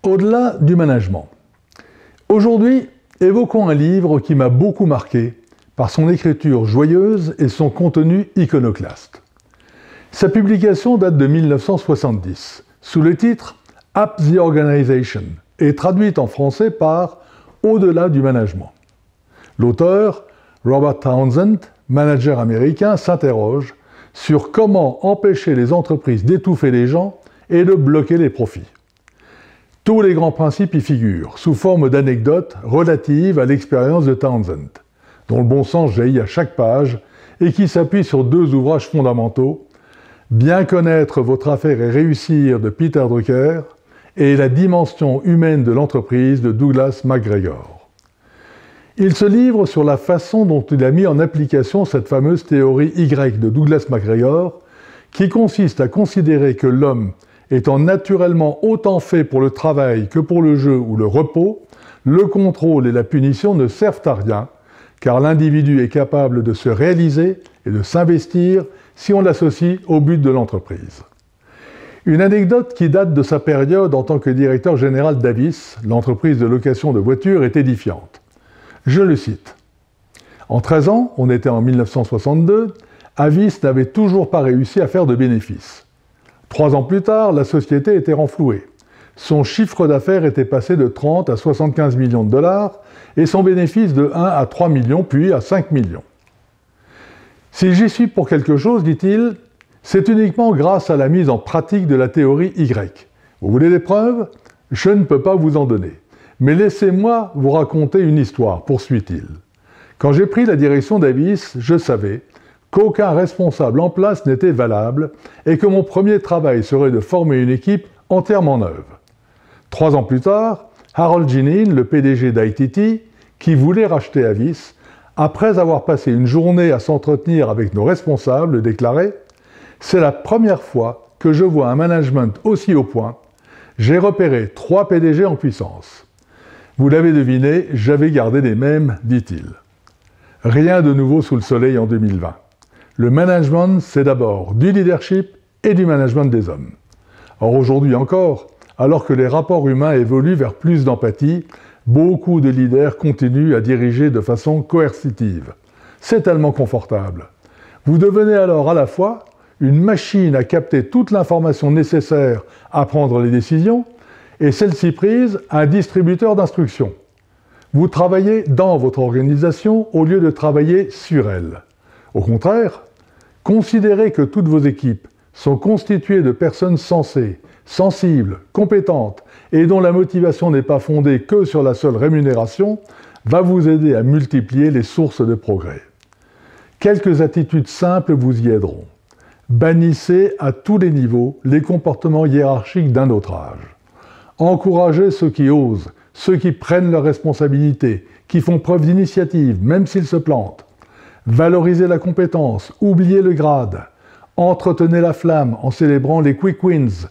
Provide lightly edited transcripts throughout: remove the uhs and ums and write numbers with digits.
Au-delà du management. Aujourd'hui, évoquons un livre qui m'a beaucoup marqué par son écriture joyeuse et son contenu iconoclaste. Sa publication date de 1970, sous le titre « Up the Organization » et traduite en français par « Au-delà du management ». L'auteur, Robert Townsend, manager américain, s'interroge sur comment empêcher les entreprises d'étouffer les gens et de bloquer les profits. Tous les grands principes y figurent, sous forme d'anecdotes relatives à l'expérience de Townsend, dont le bon sens jaillit à chaque page et qui s'appuie sur deux ouvrages fondamentaux, Bien connaître votre affaire et réussir de Peter Drucker et La dimension humaine de l'entreprise de Douglas McGregor. Il se livre sur la façon dont il a mis en application cette fameuse théorie Y de Douglas McGregor, qui consiste à considérer que l'homme étant naturellement autant fait pour le travail que pour le jeu ou le repos, le contrôle et la punition ne servent à rien, car l'individu est capable de se réaliser et de s'investir si on l'associe au but de l'entreprise. Une anecdote qui date de sa période en tant que directeur général d'Avis, l'entreprise de location de voitures, est édifiante. Je le cite. En 13 ans, on était en 1962, Avis n'avait toujours pas réussi à faire de bénéfices. 3 ans plus tard, la société était renflouée. Son chiffre d'affaires était passé de 30 à 75 millions de dollars et son bénéfice de 1 à 3 millions puis à 5 millions. Si j'y suis pour quelque chose, dit-il, c'est uniquement grâce à la mise en pratique de la théorie Y. Vous voulez des preuves? Je ne peux pas vous en donner. Mais laissez-moi vous raconter une histoire, poursuit-il. Quand j'ai pris la direction d'Avis, je savais qu'aucun responsable en place n'était valable et que mon premier travail serait de former une équipe entièrement neuve. 3 ans plus tard, Harold Genin, le PDG d'ITT, qui voulait racheter Avis, après avoir passé une journée à s'entretenir avec nos responsables, déclarait « C'est la première fois que je vois un management aussi au point. J'ai repéré 3 PDG en puissance. » Vous l'avez deviné, j'avais gardé les mêmes, dit-il. Rien de nouveau sous le soleil en 2020. Le management, c'est d'abord du leadership et du management des hommes. Or aujourd'hui encore, alors que les rapports humains évoluent vers plus d'empathie, beaucoup de leaders continuent à diriger de façon coercitive. C'est tellement confortable. Vous devenez alors à la fois une machine à capter toute l'information nécessaire à prendre les décisions et celle-ci prise, un distributeur d'instructions. Vous travaillez dans votre organisation au lieu de travailler sur elle. Au contraire, considérez que toutes vos équipes sont constituées de personnes sensées, sensibles, compétentes et dont la motivation n'est pas fondée que sur la seule rémunération, va vous aider à multiplier les sources de progrès. Quelques attitudes simples vous y aideront. Bannissez à tous les niveaux les comportements hiérarchiques d'un autre âge. Encouragez ceux qui osent, ceux qui prennent leurs responsabilités, qui font preuve d'initiative, même s'ils se plantent. Valorisez la compétence, oubliez le grade. Entretenez la flamme en célébrant les quick wins.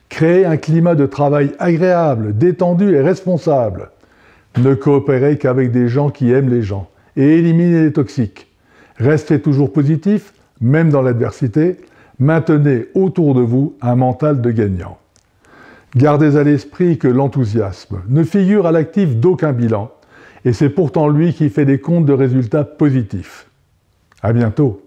Créez un climat de travail agréable, détendu et responsable. Ne coopérez qu'avec des gens qui aiment les gens et éliminez les toxiques. Restez toujours positif, même dans l'adversité. Maintenez autour de vous un mental de gagnant. Gardez à l'esprit que l'enthousiasme ne figure à l'actif d'aucun bilan et c'est pourtant lui qui fait des comptes de résultats positifs. À bientôt.